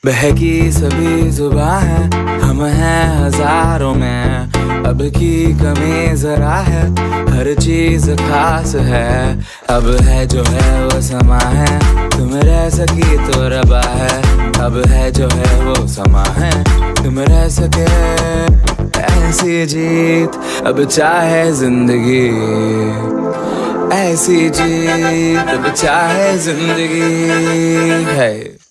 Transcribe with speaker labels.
Speaker 1: बहकी सभी जुबां है, हम हैं हजारों में। अब की कमी जरा है, हर चीज खास है। अब है जो है वो समा है, तुम रह सकी तो रबा है। अब है जो है वो समा है, तुम रह सके ऐसी जीत। अब चाहे जिंदगी ऐसी जीत, अब चाहे जिंदगी है।